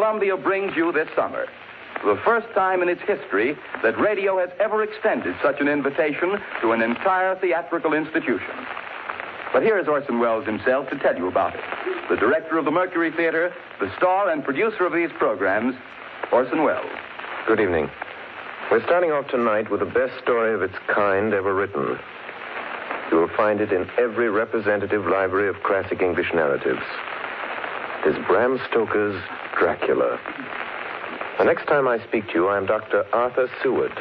Columbia brings you this summer. The first time in its history that radio has ever extended such an invitation to an entire theatrical institution. But here is Orson Welles himself to tell you about it. The director of the Mercury Theater, the star and producer of these programs, Orson Welles. Good evening. We're starting off tonight with the best story of its kind ever written. You will find it in every representative library of classic English narratives. It is Bram Stoker's Dracula. The next time I speak to you, I am Dr. Arthur Seward.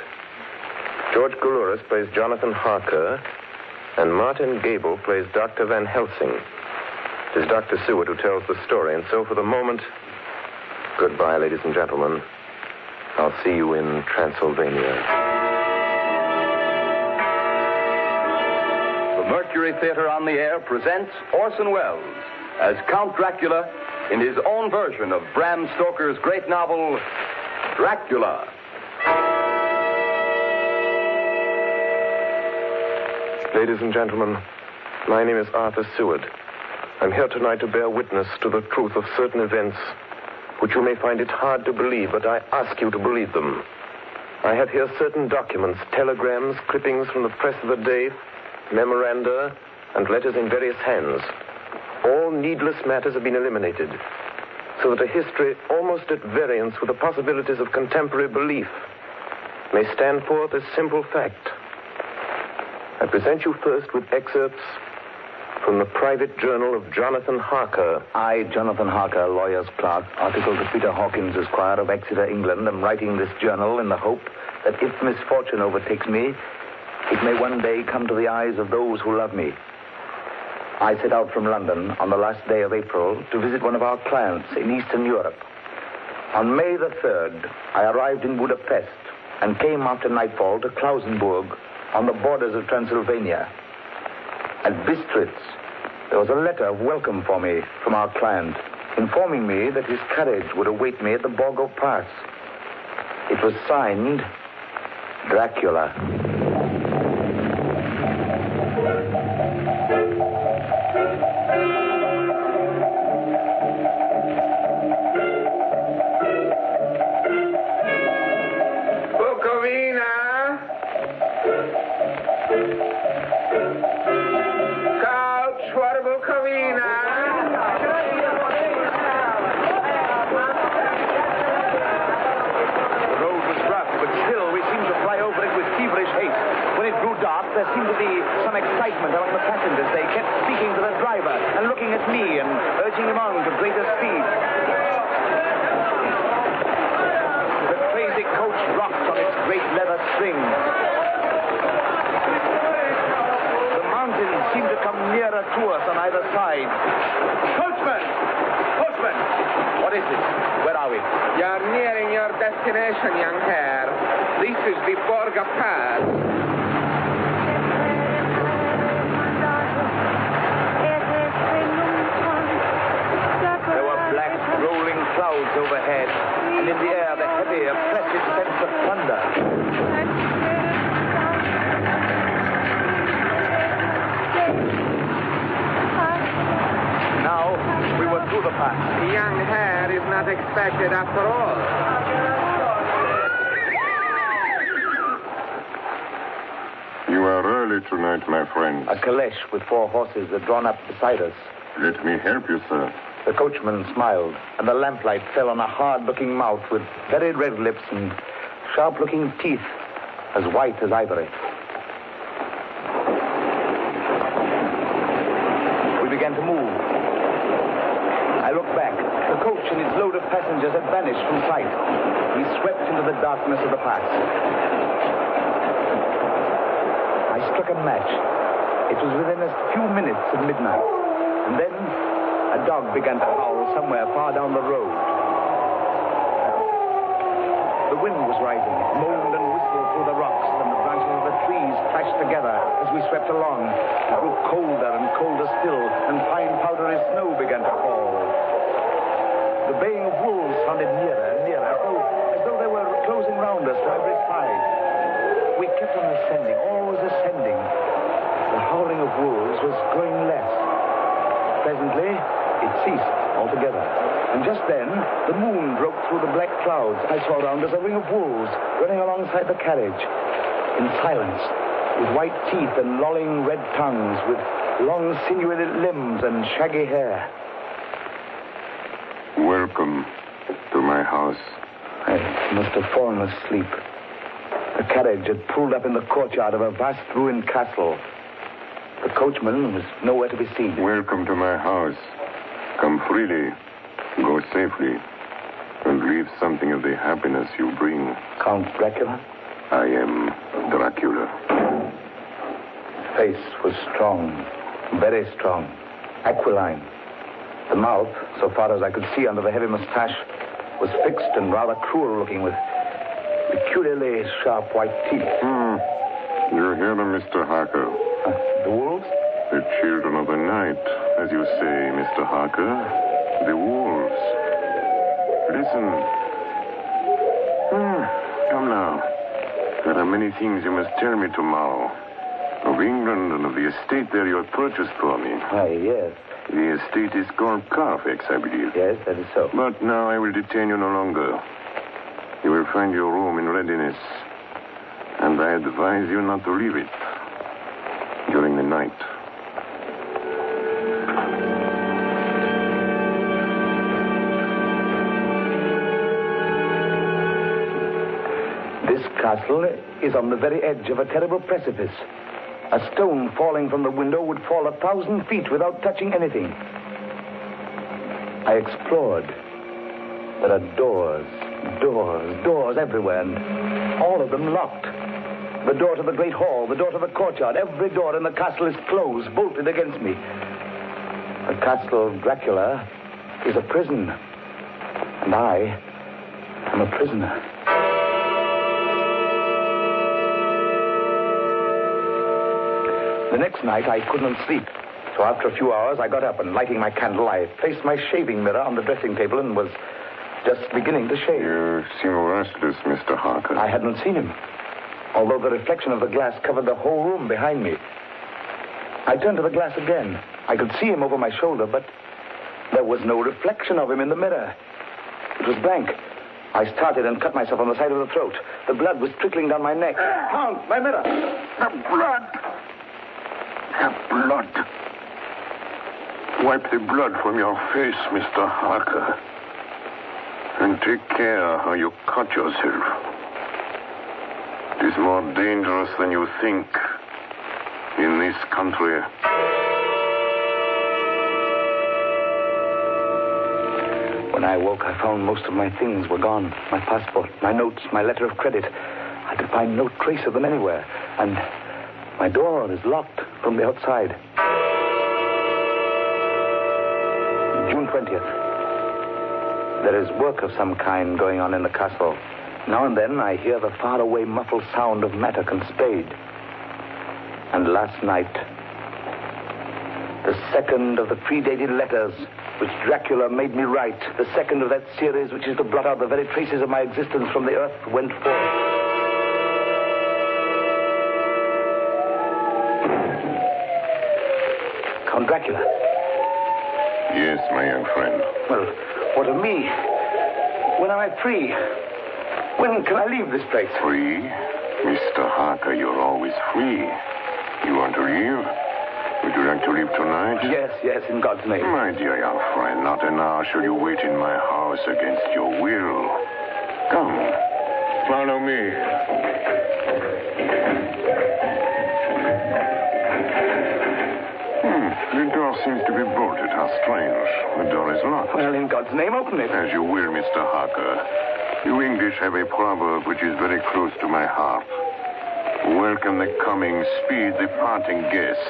George Goulouris plays Jonathan Harker, and Martin Gable plays Dr. Van Helsing. It is Dr. Seward who tells the story, and so for the moment, goodbye, ladies and gentlemen. I'll see you in Transylvania. The Mercury Theater on the Air presents Orson Welles as Count Dracula in his own version of Bram Stoker's great novel, Dracula. Ladies and gentlemen, my name is Arthur Seward. I'm here tonight to bear witness to the truth of certain events which you may find it hard to believe, but I ask you to believe them. I have here certain documents, telegrams, clippings from the press of the day, memoranda, and letters in various hands. All needless matters have been eliminated, so that a history almost at variance with the possibilities of contemporary belief may stand forth as simple fact. I present you first with excerpts from the private journal of Jonathan Harker. I, Jonathan Harker, lawyer's clerk, article to Peter Hawkins, Esquire of Exeter, England, am writing this journal in the hope that if misfortune overtakes me, it may one day come to the eyes of those who love me. I set out from London on the last day of April to visit one of our clients in Eastern Europe. On May the 3rd, I arrived in Budapest and came after nightfall to Klausenburg on the borders of Transylvania. At Bistritz, there was a letter of welcome for me from our client, informing me that his carriage would await me at the Borgo Pass. It was signed Dracula. There seemed to be some excitement among the passengers. They kept speaking to the driver and looking at me and urging him on to greater speed. The crazy coach rocked on its great leather strings. The mountains seemed to come nearer to us on either side. Coachman! Coachman! What is it? Where are we? You're nearing your destination, young hare. This is the Borgo Pass. Clouds overhead, and in the air the heavy, oppressive sense of thunder. Now we were through the pass. The young hare is not expected after all. You are early tonight, my friend. A caleche with 4 horses are drawn up beside us. Let me help you, sir. The coachman smiled, and the lamplight fell on a hard-looking mouth with very red lips and sharp-looking teeth as white as ivory. We began to move. I looked back. The coach and its load of passengers had vanished from sight. We swept into the darkness of the pass. I struck a match. It was within a few minutes of midnight. And then a dog began to howl somewhere far down the road. The wind was rising. It moaned and whistled through the rocks, and the branches of the trees clashed together as we swept along. It grew colder and colder still, and fine powdery snow began to fall. The baying of wolves sounded nearer and nearer, as though they were closing round us from every side. We kept on ascending, always ascending. The howling of wolves was growing less. Presently, it ceased altogether. And just then, the moon broke through the black clouds. I saw around us a ring of wolves running alongside the carriage. In silence, with white teeth and lolling red tongues, with long sinewy limbs and shaggy hair. Welcome to my house. I must have fallen asleep. The carriage had pulled up in the courtyard of a vast ruined castle. The coachman was nowhere to be seen. Welcome to my house. Come freely, go safely, and leave something of the happiness you bring. Count Dracula? I am Dracula. His face was strong, very strong, aquiline. The mouth, so far as I could see under the heavy mustache, was fixed and rather cruel looking, with peculiarly sharp white teeth. You hear them, Mr. Harker. The wolves? The children of the night, as you say, Mr. Harker. The wolves. Listen. Come now. There are many things you must tell me tomorrow. Of England and of the estate there you have purchased for me. Yes. The estate is called Carfax, I believe. Yes, that is so. But now I will detain you no longer. You will find your room in readiness. And I advise you not to leave it during the night. This castle is on the very edge of a terrible precipice. A stone falling from the window would fall 1,000 feet without touching anything. I explored. There are doors everywhere, and all of them locked. The door to the great hall, the door to the courtyard, every door in the castle is closed, bolted against me. The castle of Dracula is a prison, and I am a prisoner. The next night, I couldn't sleep. So after a few hours, I got up and, lighting my candle, I placed my shaving mirror on the dressing table and was just beginning to shave. You seem restless, Mr. Harker. I hadn't seen him, although the reflection of the glass covered the whole room behind me. I turned to the glass again. I could see him over my shoulder, but there was no reflection of him in the mirror. It was blank. I started and cut myself on the side of the throat. The blood was trickling down my neck. Count, my mirror! The blood! The blood! Wipe the blood from your face, Mr. Harker. And take care how you cut yourself. It is more dangerous than you think in this country. When I woke, I found most of my things were gone. My passport, my notes, my letter of credit. I could find no trace of them anywhere. And my door is locked from the outside. June 20th. There is work of some kind going on in the castle. Now and then I hear the faraway muffled sound of mattock and spade. And last night, the second of the predated letters which Dracula made me write, the second of that series which is to blot out the very traces of my existence from the earth, went forth. Count Dracula. Yes, my young friend. Well, what of me? When am I free? When can I leave this place? Free? Mr. Harker, you're always free. You want to leave? Would you like to leave tonight? Yes, in God's name. My dear young friend, not an hour shall you wait in my house against your will. Come, follow me. The door seems to be bolted. How strange. The door is locked. Well, in God's name, open it. As you will, Mr. Harker. You English have a proverb which is very close to my heart. Welcome the coming, speed the parting guest.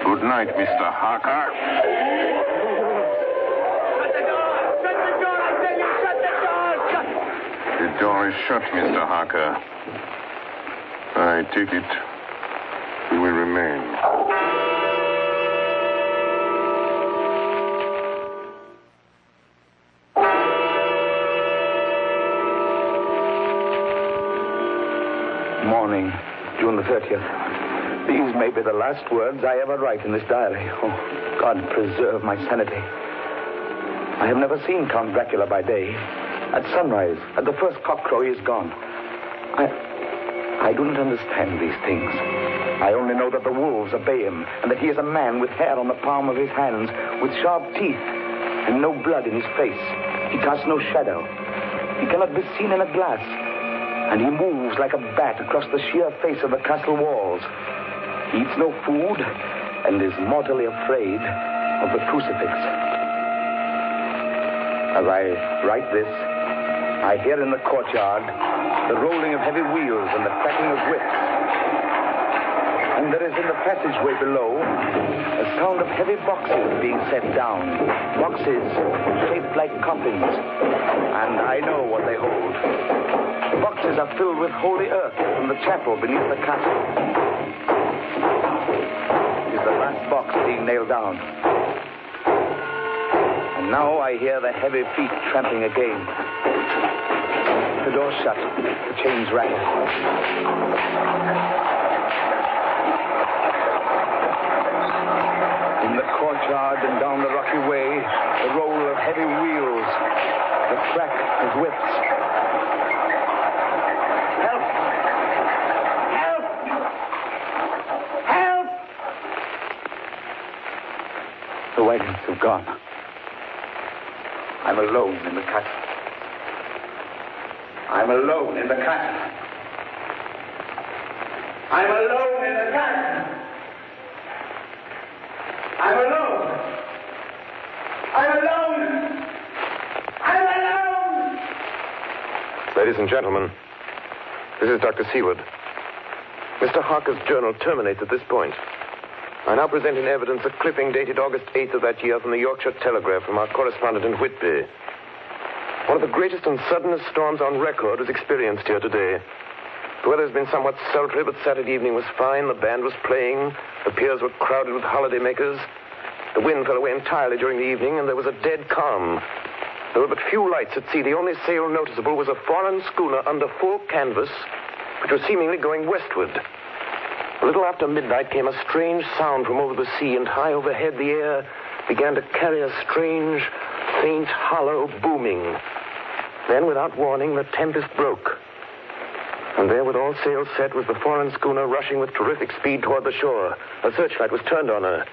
Good night, Mr. Harker. Shut the door! Shut the door! I tell you, shut the door! Shut! The door is shut, Mr. Harker. I take it you will remain. Morning, June the 30th. These may be the last words I ever write in this diary. Oh, God preserve my sanity. I have never seen Count Dracula by day. At sunrise, at the first cockcrow, he is gone. I do not understand these things. I only know that the wolves obey him, and that he is a man with hair on the palm of his hands, with sharp teeth, and no blood in his face. He casts no shadow. He cannot be seen in a glass, and he moves like a bat across the sheer face of the castle walls. He eats no food, and is mortally afraid of the crucifix. As I write this, I hear in the courtyard the rolling of heavy wheels and the cracking of whips. And there is in the passageway below a sound of heavy boxes being set down. Boxes shaped like coffins. And I know what they hold. The boxes are filled with holy earth from the chapel beneath the castle. It is the last box being nailed down. And now I hear the heavy feet tramping again. The door's shut. The chains rattle. In the courtyard and down the rocky way, the roll of heavy wheels, the crack of whips. Help! Help! Help! The wagons have gone. I'm alone in the castle. I'm alone in the castle. I'm alone in the castle. I'm alone. I'm alone. I'm alone. Ladies and gentlemen, this is Dr. Seward. Mr. Harker's journal terminates at this point. I now present in evidence a clipping dated August 8th of that year from the Yorkshire Telegraph from our correspondent in Whitby. One of the greatest and suddenest storms on record was experienced here today. The weather has been somewhat sultry, but Saturday evening was fine. The band was playing. The piers were crowded with holidaymakers. The wind fell away entirely during the evening, and there was a dead calm. There were but few lights at sea. The only sail noticeable was a foreign schooner under full canvas, which was seemingly going westward. A little after midnight came a strange sound from over the sea, and high overhead the air began to carry a strange, faint, hollow booming. Then, without warning, the tempest broke. And there, with all sails set, was the foreign schooner rushing with terrific speed toward the shore. A searchlight was turned on her.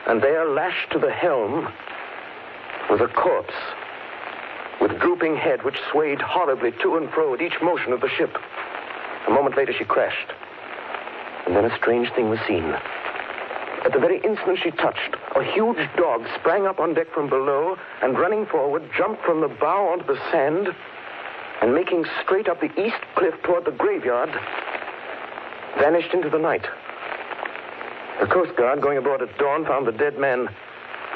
And there, lashed to the helm, was a corpse with drooping head which swayed horribly to and fro at each motion of the ship. A moment later, she crashed. And then a strange thing was seen. At the very instant she touched, a huge dog sprang up on deck from below and, running forward, jumped from the bow onto the sand and, making straight up the east cliff toward the graveyard, vanished into the night. The Coast Guard, going aboard at dawn, found the dead man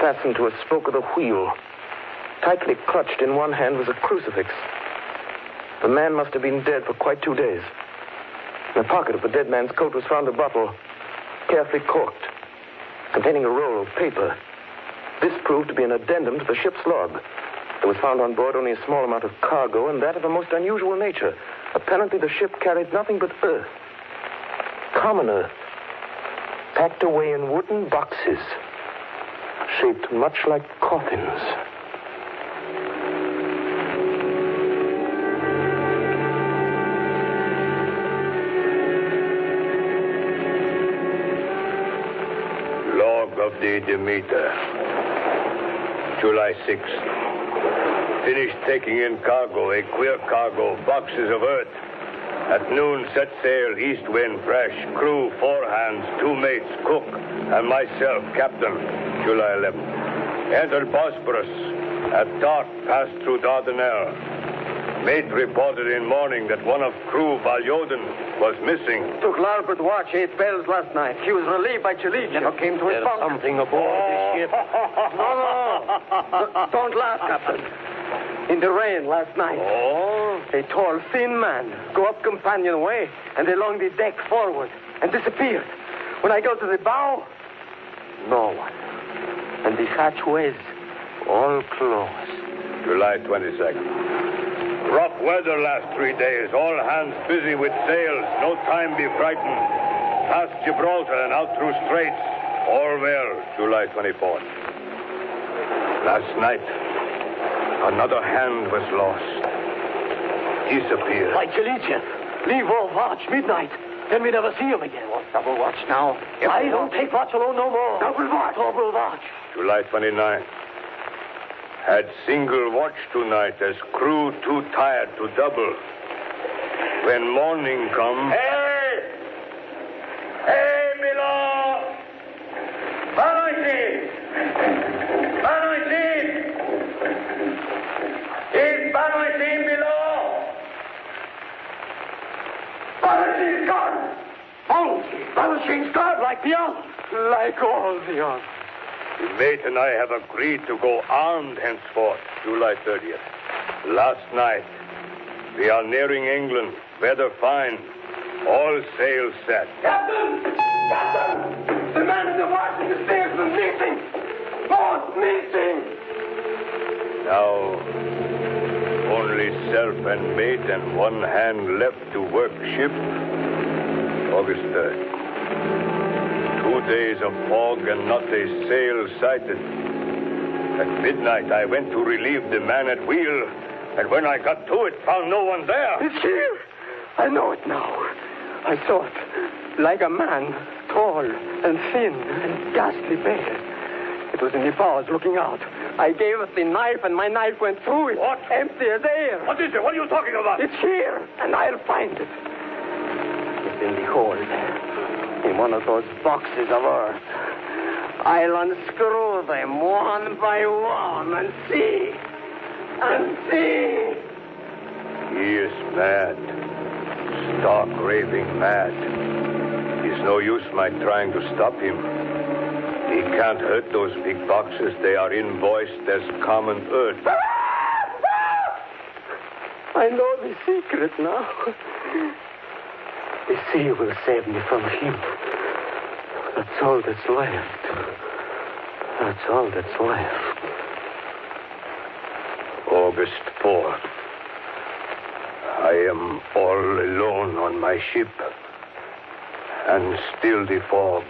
fastened to a spoke of the wheel. Tightly clutched in one hand was a crucifix. The man must have been dead for quite 2 days. In the pocket of the dead man's coat was found a bottle, carefully corked, containing a roll of paper. This proved to be an addendum to the ship's log. There was found on board only a small amount of cargo, and that of a most unusual nature. Apparently the ship carried nothing but earth. Common earth, packed away in wooden boxes, shaped much like coffins. Of the Demeter, July 6th. Finished taking in cargo, a queer cargo, boxes of earth. At noon, set sail, east wind, fresh. Crew, 4 hands, 2 mates, cook, and myself, captain, July 11th. Entered Bosporus. At dark, passed through Dardanelles. Mate reported in morning that one of crew, Valjoden, was missing. Took larboard watch 8 bells last night. He was relieved by Chalik. Never came to his bunk. Something aboard this ship. No. Don't laugh, Captain. In the rain last night. Oh? A tall, thin man go up companionway and along the deck forward and disappeared. When I go to the bow, no one. And the hatchways all closed. July 22nd. Rough weather last 3 days. All hands busy with sails. No time be frightened. Past Gibraltar and out through straits. All well. July 24th. Last night, Another hand was lost. Disappeared. Like Chilichev. Leave all watch, midnight. Then we never see him again. What, double watch now? I don't take watch alone no more. Double watch. Double watch. July 29th. Had single watch tonight as crew too tired to double. When morning come... Hey! Hey, Milo! Banoitin! Banoitin! Is Banoitin below? Banoitin's gone. Banoitin's gone like the others. Like all the others. The mate and I have agreed to go armed henceforth, July 30th. Last night, we are nearing England. Weather fine. All sails set. Captain! Captain! The man in the watch in the stairs was missing! Both missing! Now, only self and mate and one hand left to work ship. August 3rd. 2 days of fog and not a sail sighted. At midnight, I went to relieve the man at wheel, and when I got to it, found no one there. It's here! I know it now. I saw it. Like a man, tall and thin and ghastly pale. It was in the bows looking out. I gave it the knife, and my knife went through it. What? Empty as air. What is it? What are you talking about? It's here, and I'll find it. It's in the hold. In one of those boxes of earth. I'll unscrew them one by one and see. And see. He is mad. Stark raving mad. It's no use my trying to stop him. He can't hurt those big boxes. They are invoiced as common earth. I know the secret now. The sea will save me from him. That's all that's left. That's all that's left. August 4th. I am all alone on my ship. And still the fog.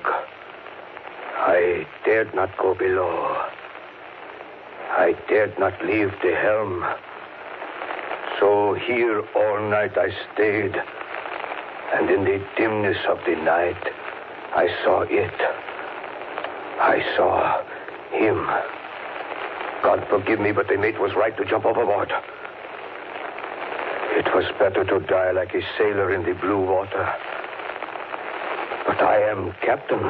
I dared not go below. I dared not leave the helm. So here all night I stayed. And in the dimness of the night, I saw it. I saw him. God forgive me, but the mate was right to jump overboard. It was better to die like a sailor in the blue water. But I am captain,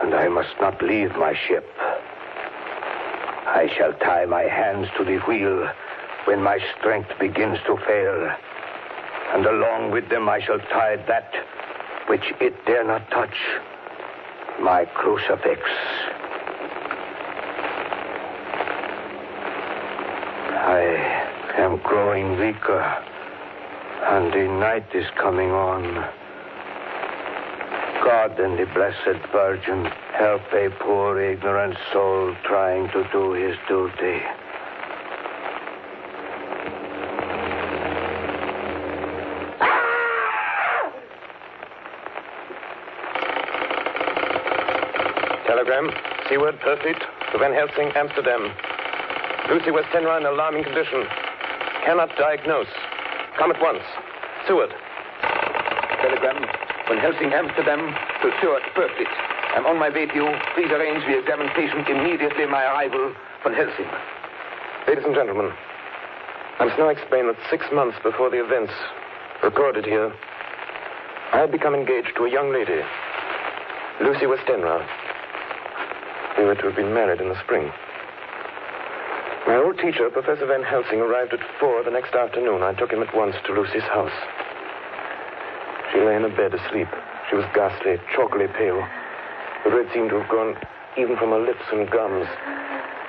and I must not leave my ship. I shall tie my hands to the wheel when my strength begins to fail. And along with them I shall tie that which it dare not touch, my crucifix. I am growing weaker, and the night is coming on. God and the Blessed Virgin help a poor ignorant soul trying to do his duty. Telegram, Seaward, Perfect, to Van Helsing, Amsterdam. Lucy Westenra in alarming condition. Cannot diagnose. Come at once. Seward. Telegram, Van Helsing, Amsterdam, to Stuart, Perfect. I'm on my way to you. Please arrange the examination immediately my arrival, Van Helsing. Ladies and gentlemen, I must now explain that 6 months before the events recorded here, I had become engaged to a young lady, Lucy Westenra. We were to have been married in the spring. My old teacher, Professor Van Helsing, arrived at 4 the next afternoon. I took him at once to Lucy's house. She lay in a bed asleep. She was ghastly, chalkily pale. The red seemed to have gone even from her lips and gums,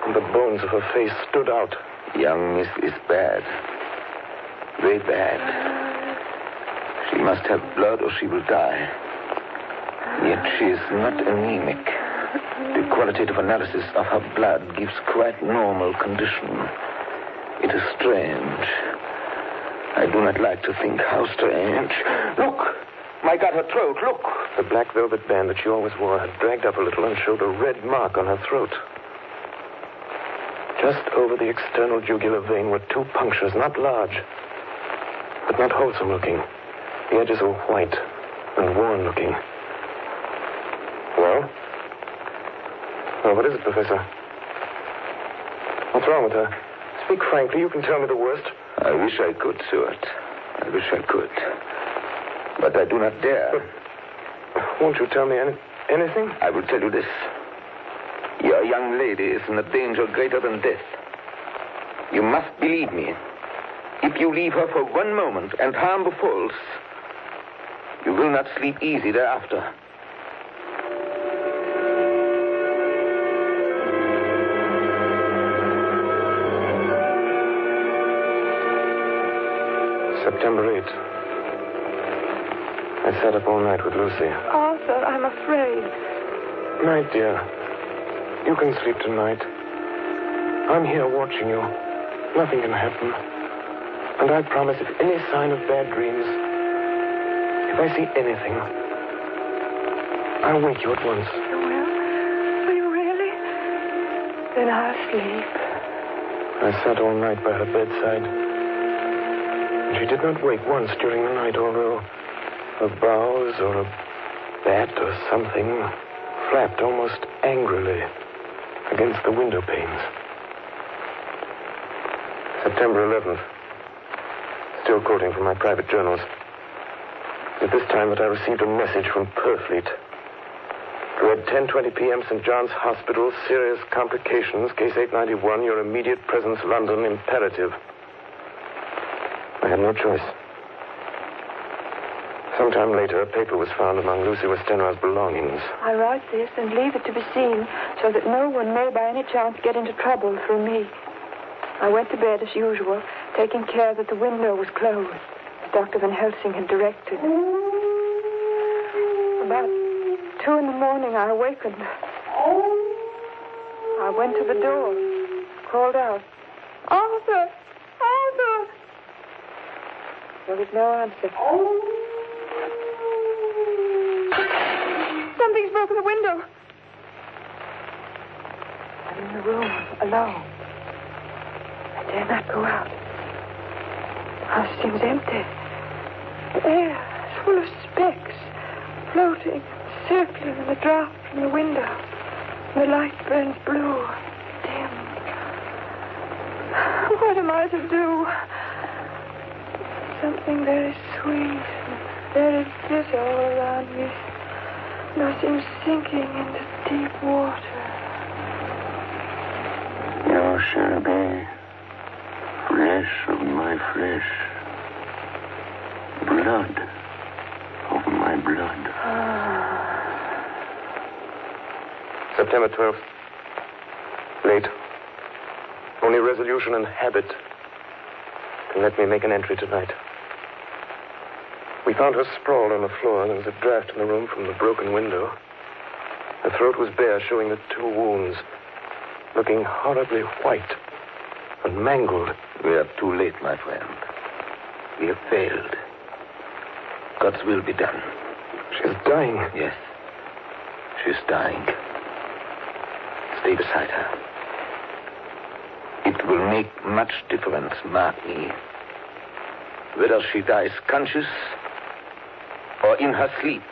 and the bones of her face stood out. Young Miss is bad. Very bad. She must have blood or she will die. Yet she is not anemic. The qualitative analysis of her blood gives quite normal condition. It is strange. I do not like to think how strange. Look! My God, her throat, look! The black velvet band that she always wore had dragged up a little and showed a red mark on her throat. Just over the external jugular vein were 2 punctures, not large, but not wholesome looking. The edges were white and worn looking. Well? Well, what is it, Professor? What's wrong with her? Speak frankly. You can tell me the worst. I wish I could, Stuart. I wish I could. But I do not dare. But won't you tell me anything? I will tell you this. Your young lady is in a danger greater than death. You must believe me. If you leave her for one moment and harm befalls, you will not sleep easy thereafter. September 8th. I sat up all night with Lucy. Arthur, I'm afraid. Night, dear. You can sleep tonight. I'm here watching you. Nothing can happen. And I promise if any sign of bad dreams, if I see anything, I'll wake you at once. You will? Will you really? Then I'll sleep. I sat all night by her bedside. She did not wake once during the night, although a boughs or a bat or something flapped almost angrily against the window panes. September 11th. Still quoting from my private journals. At this time that I received a message from Purfleet. Read 10:20 p.m. St. John's Hospital, serious complications, case 891, your immediate presence, London, imperative. I had no choice. Sometime later, a paper was found among Lucy Westenra's belongings. I write this and leave it to be seen so that no one may by any chance get into trouble through me. I went to bed as usual, taking care that the window was closed, as Dr. Van Helsing had directed. About 2 a.m, I awakened. I went to the door, called out, "Arthur! Arthur!" There was no answer. Something's broken the window. I'm in the room, alone. I dare not go out. The house seems empty. The air is full of specks, floating, circling in the draught from the window. The light burns blue, dim. What am I to do? Something very sweet and very bitter all around me. And I seem sinking into deep water. You shall be flesh of my flesh, blood of my blood. September 12th. Late. Only resolution and habit can let me make an entry tonight. We found her sprawled on the floor. There was a draft in the room from the broken window. Her throat was bare, showing the 2 wounds, looking horribly white and mangled. We are too late, my friend. We have failed. God's will be done. She's dying. Yes. She's dying. Stay beside her. It will make much difference, mark me, whether she dies conscious or in her sleep.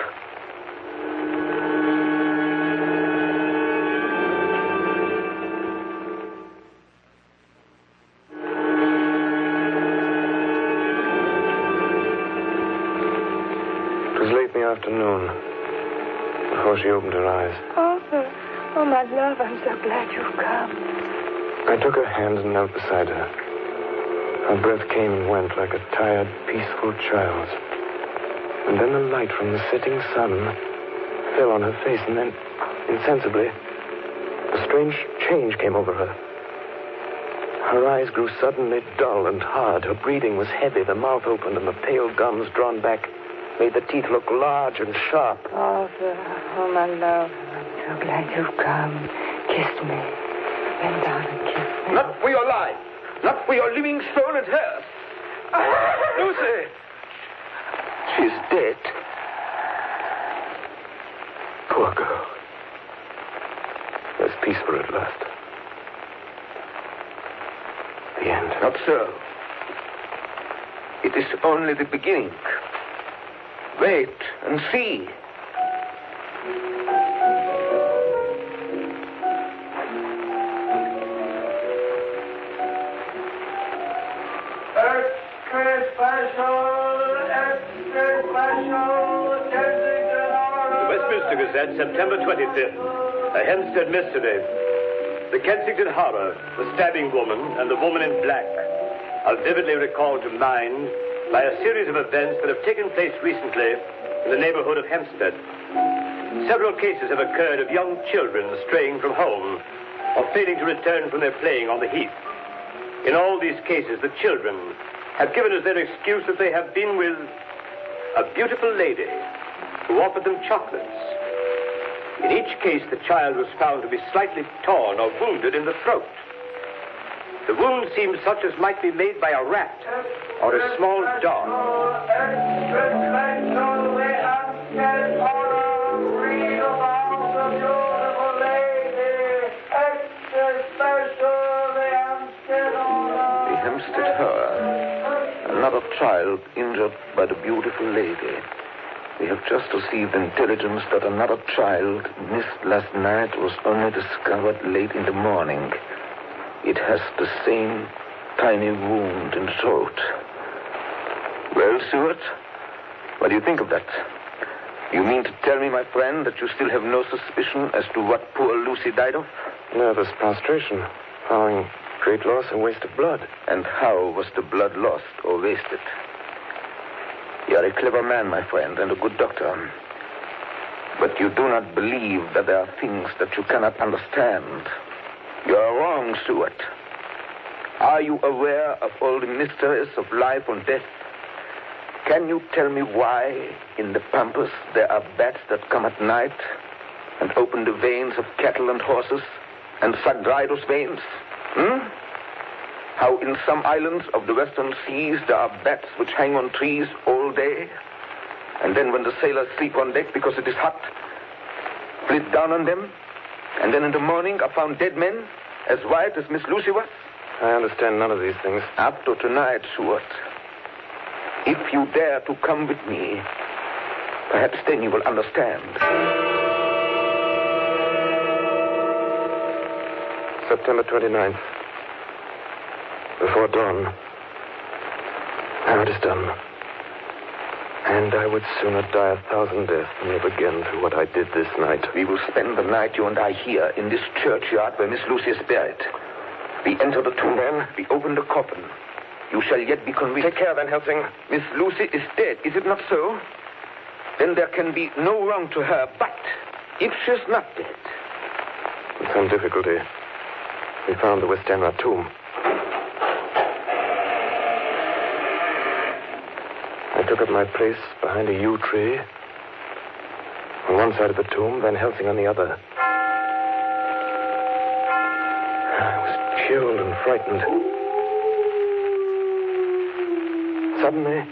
It was late in the afternoon before she opened her eyes. Arthur, oh, my love, I'm so glad you've come. I took her hand and knelt beside her. Her breath came and went like a tired, peaceful child's. And then the light from the setting sun fell on her face, and then, insensibly, a strange change came over her. Her eyes grew suddenly dull and hard. Her breathing was heavy. The mouth opened, and the pale gums drawn back made the teeth look large and sharp. Arthur, oh, my love, I'm so glad you've come. Kiss me. Bend down and kiss me. Not for your life. Not for your living soul and hers. Lucy! She's dead. Poor girl. There's peace for her at last. Not so. It is only the beginning. Wait and see. Westminster Gazette, September 25th. A Hempstead mystery. The Kensington Horror, the stabbing woman, and the woman in black are vividly recalled to mind by a series of events that have taken place recently in the neighborhood of Hempstead. Several cases have occurred of young children straying from home or failing to return from their playing on the heath. In all these cases, the children have given as their excuse that they have been with a beautiful lady who offered them chocolates. In each case, the child was found to be slightly torn or wounded in the throat. The wound seemed such as might be made by a rat or a small dog. The Hempstead Horror. Another child injured by the beautiful lady. We have just received intelligence that another child missed last night was only discovered late in the morning. It has the same tiny wound in the throat. Well, Stuart, what do you think of that? You mean to tell me, my friend, that you still have no suspicion as to what poor Lucy died of? Nervous prostration, following great loss and waste of blood. And how was the blood lost or wasted? You are a clever man, my friend, and a good doctor. But you do not believe that there are things that you cannot understand. You are wrong, Stuart. Are you aware of all the mysteries of life and death? Can you tell me why in the pampas there are bats that come at night and open the veins of cattle and horses and suck dry those veins? How in some islands of the western seas there are bats which hang on trees all day, and then when the sailors sleep on deck because it is hot, flit down on them, and then in the morning are found dead men as white as Miss Lucy was? I understand none of these things. After tonight, Stuart, if you dare to come with me, perhaps then you will understand. September 29th. Before dawn. Now it is done. And I would sooner die 1,000 deaths than live again through what I did this night. We will spend the night, you and I, here in this churchyard where Miss Lucy is buried. We enter the tomb, then we open the coffin. You shall yet be convinced. Take care, Van Helsing. Miss Lucy is dead, is it not so? Then there can be no wrong to her, but if she's not dead... With some difficulty, we found the Westenra tomb. I took up my place behind a yew tree. On one side of the tomb, Van Helsing on the other. I was chilled and frightened. Suddenly,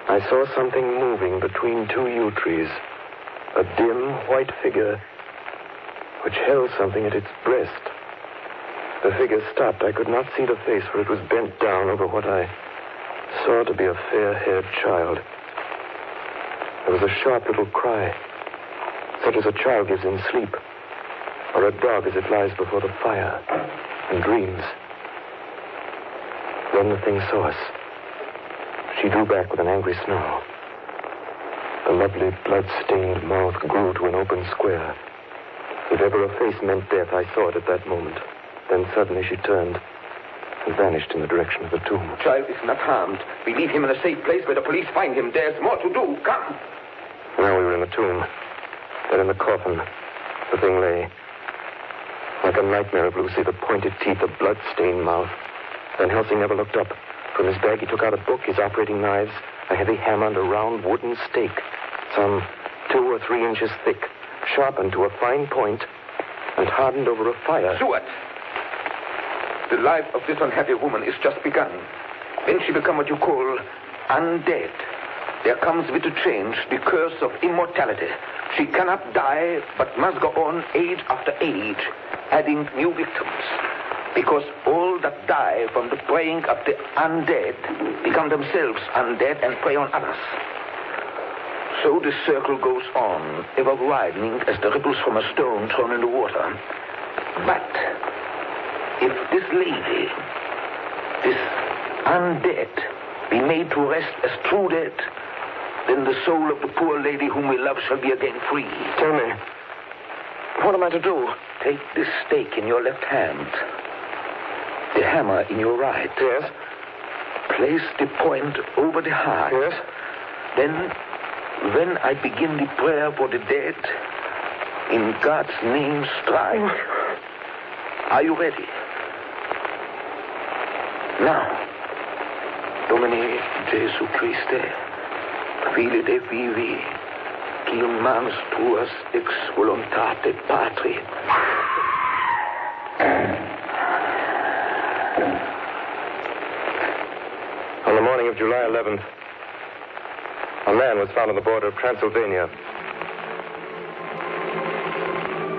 I saw something moving between two yew trees. A dim, white figure which held something at its breast. The figure stopped. I could not see the face, for it was bent down over what I saw to be a fair-haired child. There was a sharp little cry, such as a child gives in sleep, or a dog as it lies before the fire and dreams. Then the thing saw us. She drew back with an angry snarl. The lovely blood-stained mouth grew to an open square. If ever a face meant death, I saw it at that moment. Then suddenly she turned and vanished in the direction of the tomb. The child is not harmed. We leave him in a safe place where the police find him. There's more to do. Come. Now we were in the tomb. Then in the coffin, the thing lay. Like a nightmare of Lucy, the pointed teeth, the blood-stained mouth. Van Helsing never looked up. From his bag, he took out a book, his operating knives, a heavy hammer, and a round wooden stake, some 2 or 3 inches thick, sharpened to a fine point, and hardened over a fire. Stuart! The life of this unhappy woman is just begun. When she become what you call undead, there comes with the change the curse of immortality. She cannot die, but must go on age after age, adding new victims. Because all that die from the preying of the undead become themselves undead and prey on others. So the circle goes on, ever widening as the ripples from a stone thrown in the water. But if this lady, this undead, be made to rest as true dead, then the soul of the poor lady whom we love shall be again free. Tell me, what am I to do? Take this stake in your left hand, the hammer in your right. Yes. Place the point over the heart. Yes. Then, when I begin the prayer for the dead, in God's name strike. Are you ready? Now, Domine Jesu Christe, Fili de vivi, qui manus tuas ex voluntate Patri. On the morning of July 11th, a man was found on the border of Transylvania.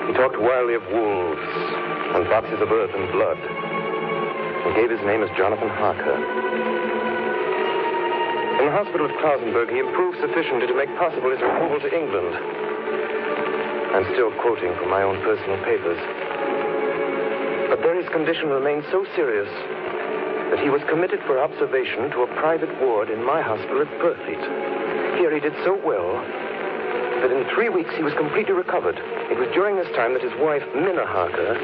He talked wildly of wolves and boxes of earth and blood, and gave his name as Jonathan Harker. In the hospital at Klausenberg, he improved sufficiently to make possible his removal to England. I'm still quoting from my own personal papers. But there his condition remained so serious that he was committed for observation to a private ward in my hospital at Purfleet. Here he did so well that in 3 weeks he was completely recovered. It was during this time that his wife, Minna Harker,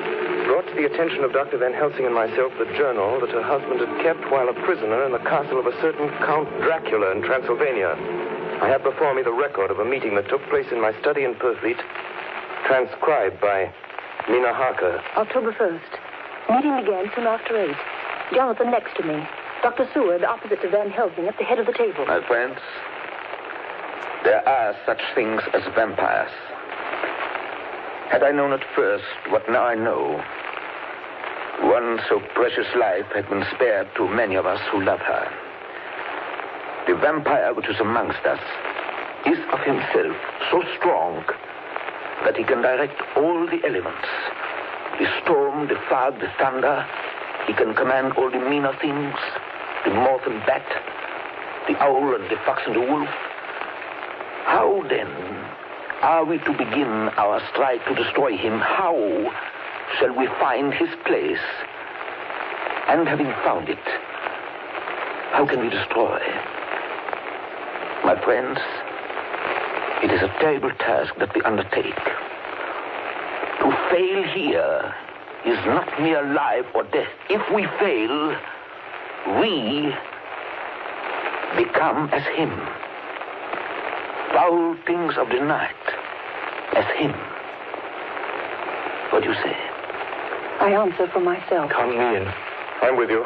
brought to the attention of Dr. Van Helsing and myself the journal that her husband had kept while a prisoner in the castle of a certain Count Dracula in Transylvania. I have before me the record of a meeting that took place in my study in Purfleet, transcribed by Minna Harker. October 1st. Meeting began soon after 8. Jonathan next to me. Dr. Seward opposite to Van Helsing at the head of the table. My friends, there are such things as vampires. Had I known at first what now I know, one so precious life had been spared to many of us who love her. The vampire which is amongst us is of himself so strong that he can direct all the elements. The storm, the fog, the thunder. He can command all the meaner things, the moth and bat, the owl and the fox and the wolf. How then are we to begin our strike to destroy him? How shall we find his place? And having found it, how can we destroy? My friends, it is a terrible task that we undertake. To fail here is not mere life or death. If we fail, we become as him. Foul things of the night as him. What do you say? I answer for myself. Count me in. I'm with you.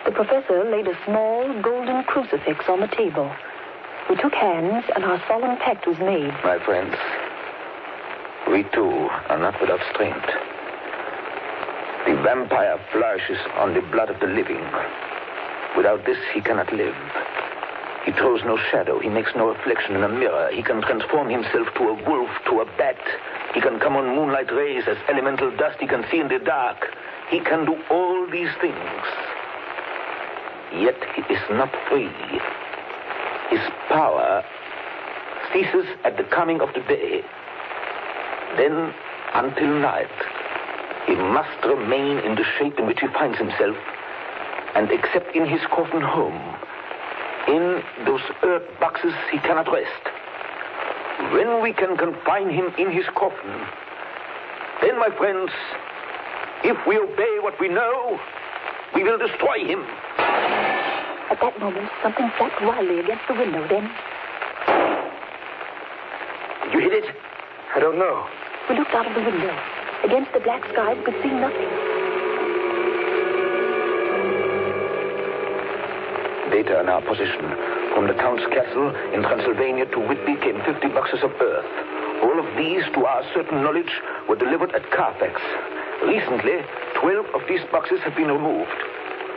The professor laid a small golden crucifix on the table. We took hands and our solemn pact was made. My friends, we too are not without strength. The vampire flourishes on the blood of the living. Without this, he cannot live. He throws no shadow. He makes no reflection in a mirror. He can transform himself to a wolf, to a bat. He can come on moonlight rays as elemental dust. He can see in the dark. He can do all these things. Yet he is not free. His power ceases at the coming of the day. Then, until night, he must remain in the shape in which he finds himself, and except in his coffin home, in those earth boxes, he cannot rest. When we can confine him in his coffin, then, my friends, if we obey what we know, we will destroy him. At that moment, something flapped wildly against the window. Then... Did you hit it? I don't know. We looked out of the window. Against the black sky, we could see nothing. Data in our possession. From the Count's castle in Transylvania to Whitby came 50 boxes of earth. All of these, to our certain knowledge, were delivered at Carfax. Recently, 12 of these boxes have been removed.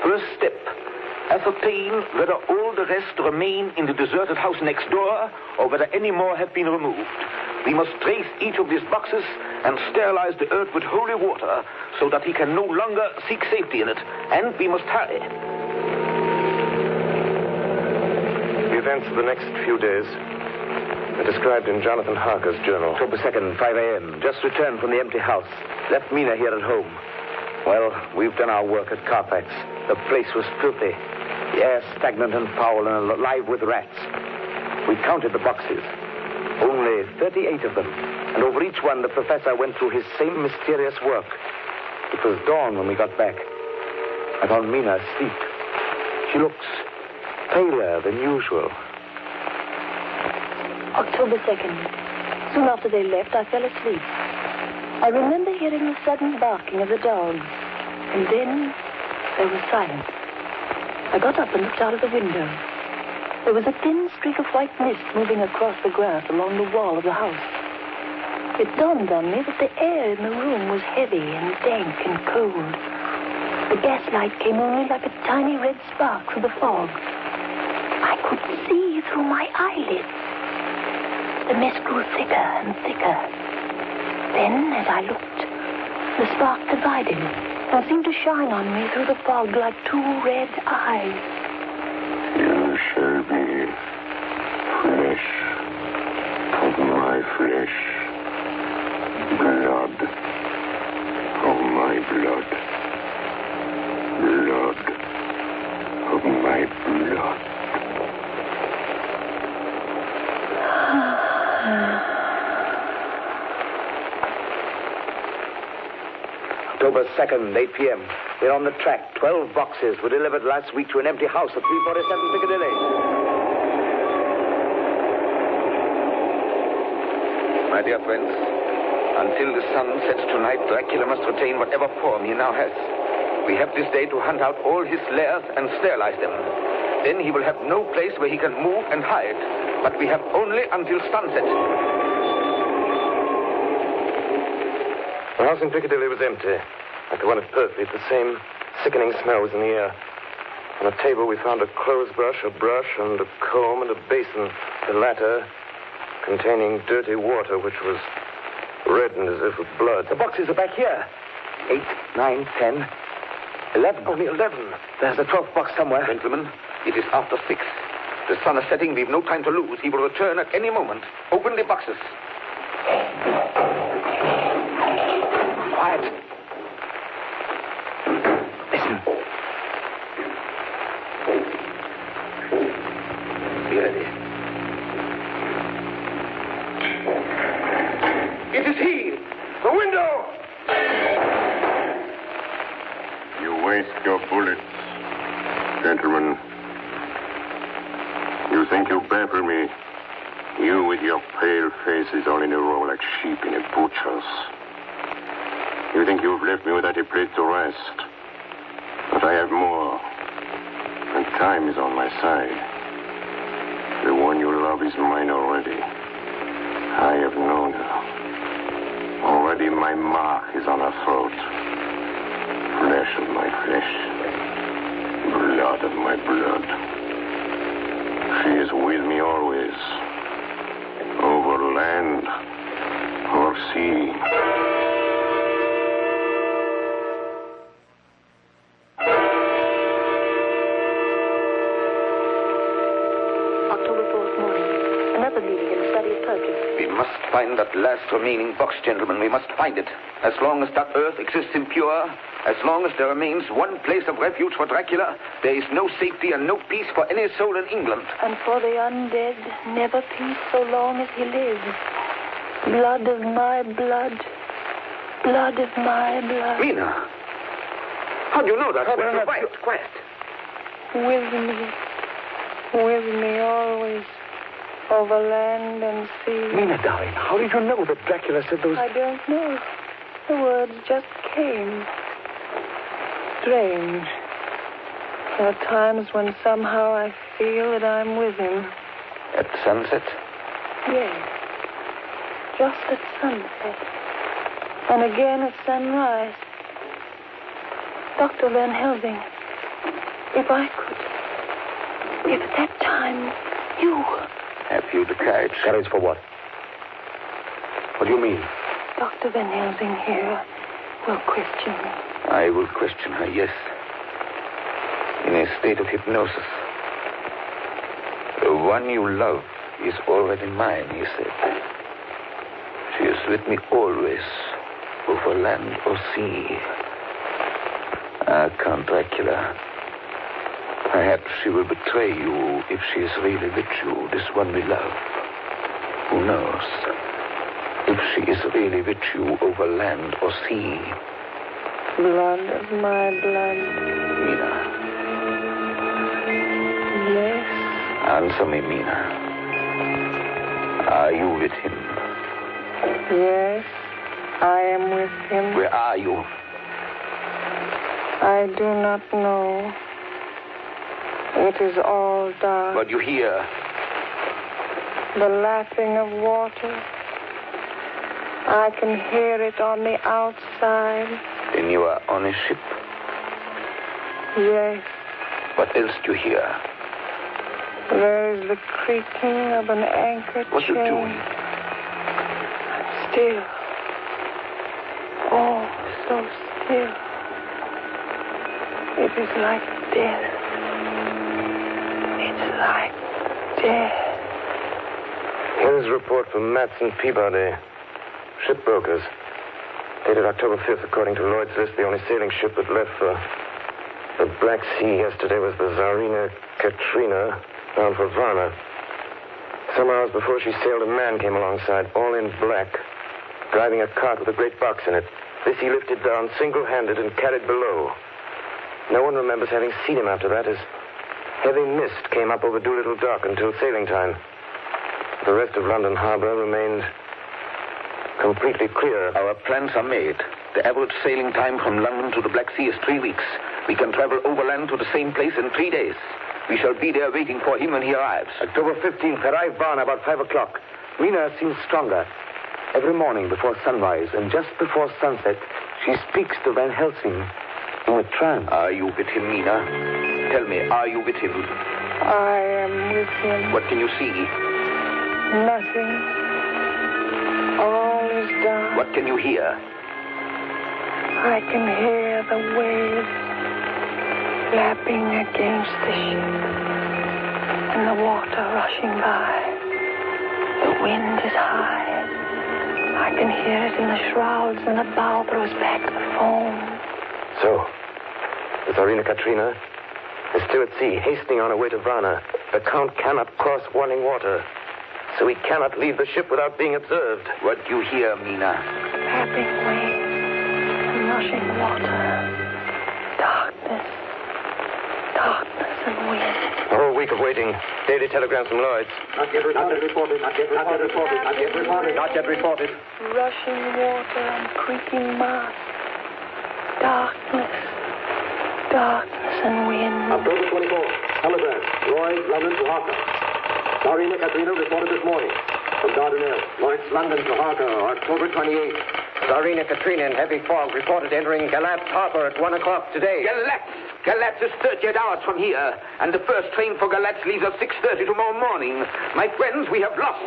First step, ascertain whether all the rest remain in the deserted house next door or whether any more have been removed. We must trace each of these boxes and sterilize the earth with holy water so that he can no longer seek safety in it. And we must hurry. The events of the next few days are described in Jonathan Harker's journal. October 2nd, 5 a.m. Just returned from the empty house. Left Mina here at home. Well, we've done our work at Carfax. The place was filthy. The air stagnant and foul and alive with rats. We counted the boxes. Only 38 of them. And over each one, the professor went through his same mysterious work. It was dawn when we got back. I found Mina asleep. She looks paler than usual. October 2nd. Soon after they left, I fell asleep. I remember hearing the sudden barking of the dogs. And then there was silence. I got up and looked out of the window. There was a thin streak of white mist moving across the grass along the wall of the house. It dawned on me that the air in the room was heavy and dank and cold. The gaslight came only like a tiny red spark through the fog. I could see through my eyelids. The mist grew thicker and thicker. Then, as I looked, the spark divided and seemed to shine on me through the fog like two red eyes. You shall be flesh of my flesh, blood of my blood, blood of my blood. October 2nd, 8 p.m. We're on the track. 12 boxes were delivered last week to an empty house at 347 Piccadilly. My dear friends, until the sun sets tonight, Dracula must retain whatever form he now has. We have this day to hunt out all his lairs and sterilize them. Then he will have no place where he can move and hide. But we have only until sunset. The house in Piccadilly was empty. Like the one at Purfleet, the same sickening smell was in the air. On a table, we found a clothes brush, a brush, and a comb, and a basin. The latter containing dirty water, which was reddened as if with blood. The boxes are back here. 8, 9, 10, 11. Only 11. There's a 12th box somewhere. Gentlemen, it is after 6. The sun is setting. We've no time to lose. He will return at any moment. Open the boxes. Quiet. Listen. Be ready. It is he! The window! You waste your bullets, gentlemen. You think you baffle me? You with your pale faces all in a row like sheep in a butcher's. You think you've left me without a place to rest. But I have more. And time is on my side. The one you love is mine already. I have known her. Already my mark is on her throat. Flesh of my flesh. Blood of my blood. She is with me always. Over land. Over sea. We must find that last remaining box, gentlemen. We must find it. As long as that earth exists impure, as long as there remains one place of refuge for Dracula, there is no safety and no peace for any soul in England. And for the undead, never peace so long as he lives. Blood of my blood. Blood of my blood. Mina, how do you know that? Quiet. With me always. Over land and sea. Mina, darling, how did you know that Dracula said those... I don't know. The words just came. Strange. There are times when somehow I feel that I'm with him. At sunset? Yes. Just at sunset. And again at sunrise. Dr. Van Helsing, if I could... If at that time you... Have you the courage? Courage for what? What do you mean? Dr. Van Helsing here will question me. I will question her, yes. In a state of hypnosis. The one you love is already mine, he said. She is with me always, over land or sea. Ah, Count Dracula. Perhaps she will betray you if she is really with you, this one we love. Who knows? If she is really with you over land or sea. Blood of my blood. Mina. Yes. Answer me, Mina. Are you with him? Yes, I am with him. Where are you? I do not know. It is all dark. What do you hear? The lapping of water. I can hear it on the outside. Then you are on a ship? Yes. What else do you hear? There is the creaking of an anchor What are you chain. doing? Still. Oh, so still. It is like death. It's like death. Here is a report from Matson Peabody, shipbrokers. Dated October 5th, according to Lloyd's list, the only sailing ship that left for the Black Sea yesterday was the Tsarina Katrina, bound for Varna. Some hours before she sailed, a man came alongside, all in black, driving a cart with a great box in it. This he lifted down single-handed and carried below. No one remembers having seen him after that, as heavy mist came up over Doolittle Dock until sailing time. The rest of London Harbor remained completely clear. Our plans are made. The average sailing time from London to the Black Sea is 3 weeks. We can travel overland to the same place in 3 days. We shall be there waiting for him when he arrives. October 15th, arrive Varna about 5 o'clock. Mina seems stronger. Every morning before sunrise and just before sunset, she speaks to Van Helsing in a trance. Are you with him, Mina? Tell me, are you with him? I am with him. What can you see? Nothing. All is dark. What can you hear? I can hear the waves lapping against the ship and the water rushing by. The wind is high. I can hear it in the shrouds when the bow throws back the foam. So, the Tsarina Katrina is still at sea, hastening on her way to Varna. The Count cannot cross running water, so he cannot leave the ship without being observed. What do you hear, Mina? Lapping waves and rushing water. Darkness. Darkness and wind. A whole week of waiting. Daily telegrams from Lloyd's. Not yet reported. Not yet reported. Rushing water and creaking masts. Darkness. Darkness and wind. October 24th. Telegram. Lloyd's, London to Harker. Tsarina Katrina reported this morning. From Dardanelles. Lloyd's, London to Harker, October 28th. Tsarina Katrina in heavy fog reported entering Galatz Harbor at 1 o'clock today. Galatz is 38 hours from here, and the first train for Galatz leaves at 6:30 tomorrow morning. My friends, we have lost.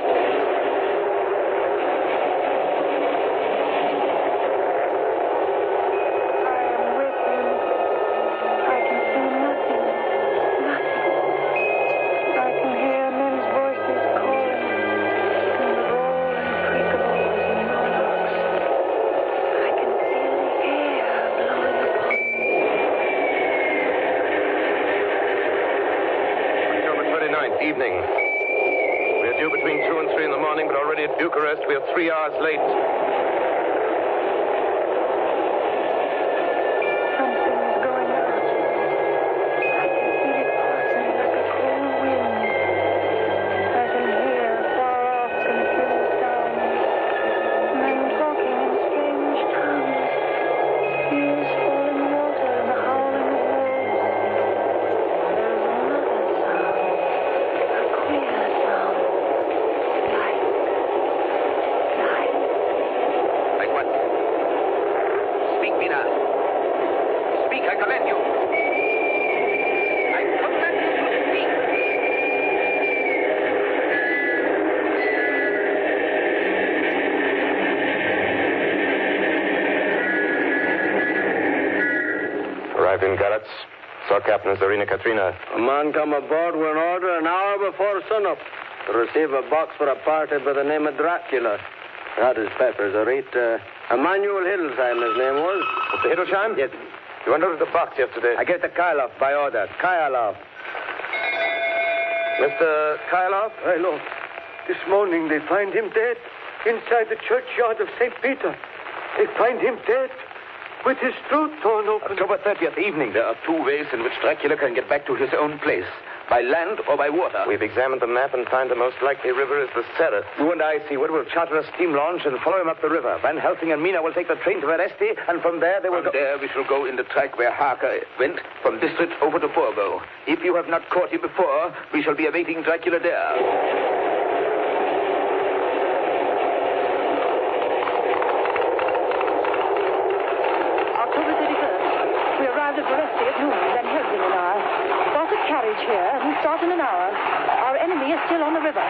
Evening. We are due between 2 and 3 in the morning, but already at Bucharest we are 3 hours late. Something is going on. I can feel it passing like a cold wind. I can hear far off confused sounds. Men talking in strange tongues. Tears falling water and the howling of wolves. There's another sound. A queer sound. Light. in Galatz. Saw Captain Zarina Katrina. A man come aboard with an order an hour before sunup to receive a box for a party by the name of Dracula. Not his peppers, I read. Emmanuel Hiddlesheim, his name was. Mr. Hiddlesheim? Yes. You unloaded the box yesterday. I get the Kylov by order. Kylov. Mr. Kylov? Hey, look. This morning they find him dead inside the churchyard of St. Peter. They find him dead with his throat torn open. October 30th evening. There are two ways in which Dracula can get back to his own place. By land or by water. We've examined the map and find the most likely river is the Sereth. You and I, Seaward, will charter a steam launch and follow him up the river. Van Helsing and Mina will take the train to Veresti, and from there they will From there we shall go in the track where Harker went, from District over to Borgo. If you have not caught him before, we shall be awaiting Dracula there. Here and we start in an hour. Our enemy is still on the river.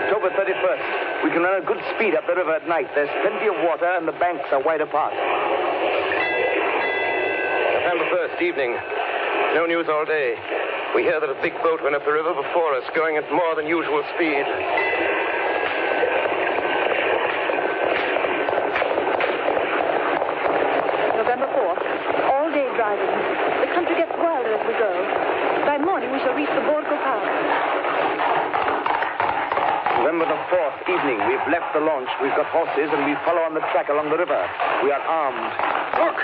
October 31st. We can run a good speed up the river at night. There's plenty of water and the banks are wide apart. November 1st, evening. No news all day. We hear that a big boat went up the river before us, going at more than usual speed. November 4th. All day driving. The country gets wilder as we go. By morning we shall reach the Borgo Pass. November the 4th, evening. We've left the launch. We've got horses and we follow on the track along the river. We are armed. Look!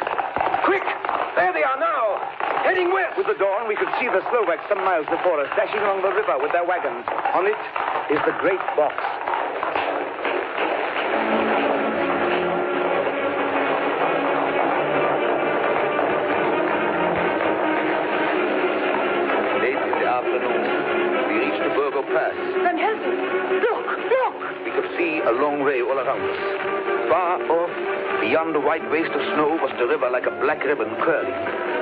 Quick! There they are now! Heading west! With the dawn, we could see the Slovaks some miles before us, dashing along the river with their wagons. On it is the great box. Late in the afternoon, we reached the Borgo Pass. Van Helsing! Look! Look! We could see a long way all around us. Far off, beyond the white waste of snow, was the river like a black ribbon curling.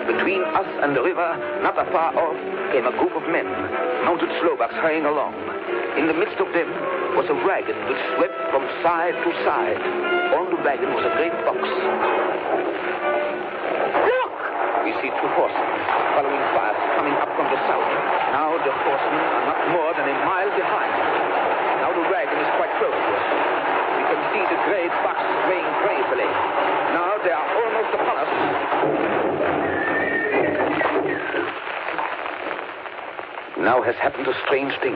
Between us and the river, not afar off, came a group of men, mounted Slovaks hurrying along. In the midst of them was a wagon which swept from side to side. On the wagon was a great box. Look! We see two horsemen following fast, coming up from the south. Now the horsemen are not more than a mile behind. Now the wagon is quite close to us. We can see the great box swaying crazily. Now they are almost upon us. Now has happened a strange thing.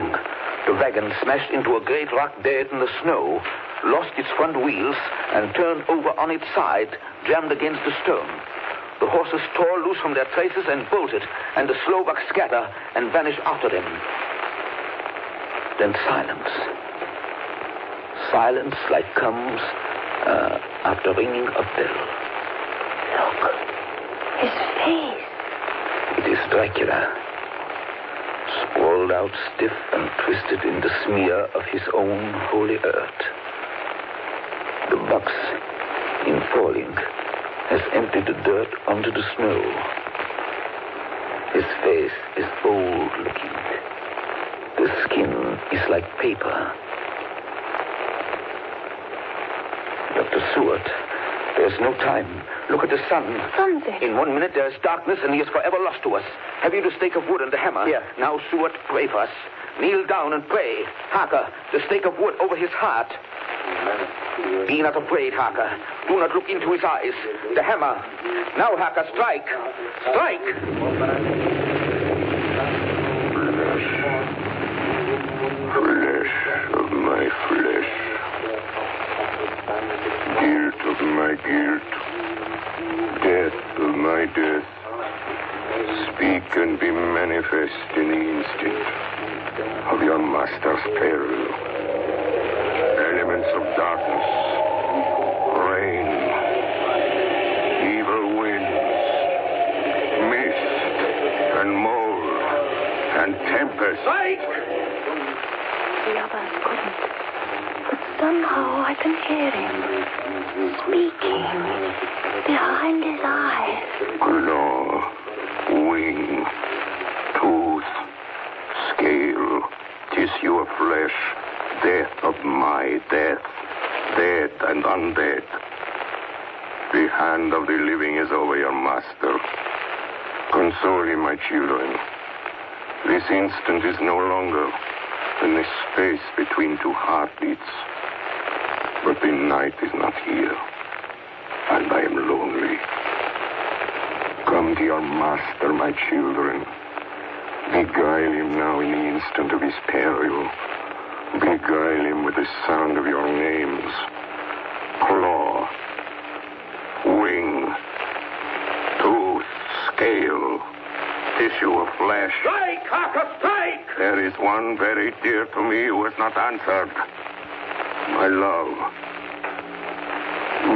The wagon smashed into a great rock bed in the snow, lost its front wheels, and turned over on its side, jammed against a stone. The horses tore loose from their traces and bolted, and the Slovaks scatter and vanish after them. Then silence. Silence like comes after ringing a bell. Look! His face! It is Dracula. Sprawled out stiff and twisted in the smear of his own holy earth. The box, in falling, has emptied the dirt onto the snow. His face is old-looking. The skin is like paper. Dr. Seward, there's no time. Look at the sun. Sunset. In 1 minute there is darkness and he is forever lost to us. Have you the stake of wood and the hammer? Here. Now, Seward, pray for us. Kneel down and pray. Harker, the stake of wood over his heart. Be not afraid, Harker. Do not look into his eyes. The hammer. Now, Harker, strike. Strike! Flesh of my flesh. Guilt of my guilt. Death of my death. Speak and be manifest in the instant of your master's peril. Elements of darkness, rain, evil winds, mist, and mold, and tempest. The others couldn't. But somehow I can hear him speaking behind his eyes. Claw, wing, tooth, scale, tissue of flesh, death of my death, dead and undead. hand of the living is over your master. Console him, my children. This instant is no longer than the space between two heartbeats. But the night is not here, and I am lonely. Come to your master, my children. Beguile him now in the instant of his peril. Beguile him with the sound of your names. Claw, wing, tooth, scale, tissue of flesh. Strike, Harker, strike! There is one very dear to me who has not answered. My love,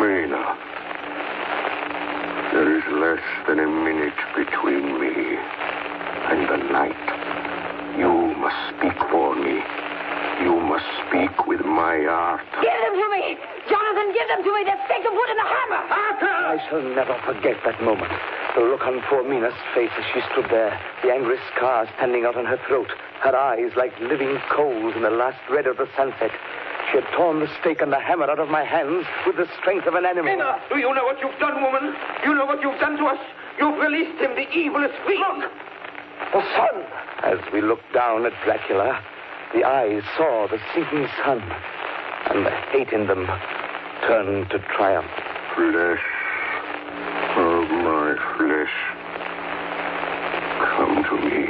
Mina. There is less than a minute between me and the night. You must speak for me. You must speak with my heart. Give them to me! Jonathan, give them to me! They're stake of wood and a hammer! Harker! I shall never forget that moment. The look on poor Mina's face as she stood there, the angry scar standing out on her throat, her eyes like living coals in the last red of the sunset. She had torn the stake and the hammer out of my hands with the strength of an animal. Mina, do you know what you've done, woman? You know what you've done to us? You've released him. The evil is free. Look! The sun! As we looked down at Dracula, the eyes saw the sinking sun, and the hate in them turned to triumph. Flesh of my flesh, come to me,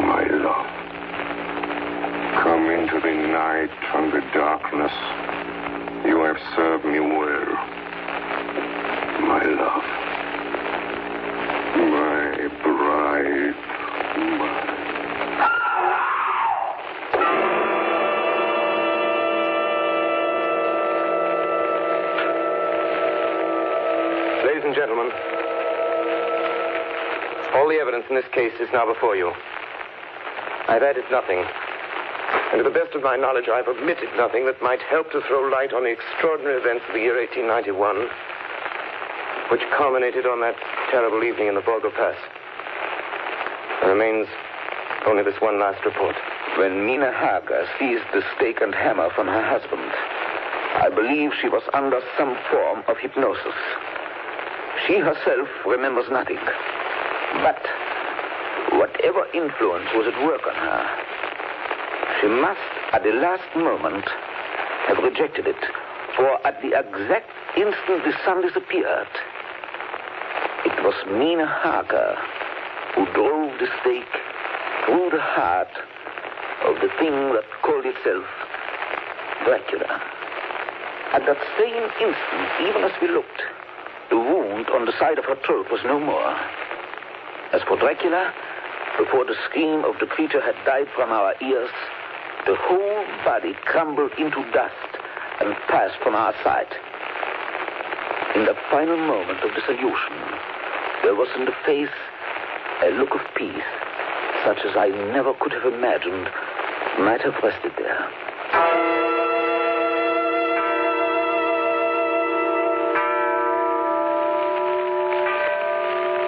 my love. Come into the night and the darkness. You have served me well, my love. My bride, Ladies and gentlemen, all the evidence in this case is now before you. I've added nothing. And to the best of my knowledge, I've omitted nothing that might help to throw light on the extraordinary events of the year 1891, which culminated on that terrible evening in the Borgo Pass. There remains only this one last report. When Mina Harker seized the stake and hammer from her husband, I believe she was under some form of hypnosis. She herself remembers nothing. But whatever influence was at work on her, she must, at the last moment, have rejected it. For at the exact instant the sun disappeared, it was Mina Harker who drove the stake through the heart of the thing that called itself Dracula. At that same instant, even as we looked, the wound on the side of her throat was no more. As for Dracula, before the scream of the creature had died from our ears, the whole body crumbled into dust and passed from our sight. In the final moment of dissolution, there was in the face a look of peace, such as I never could have imagined might have rested there.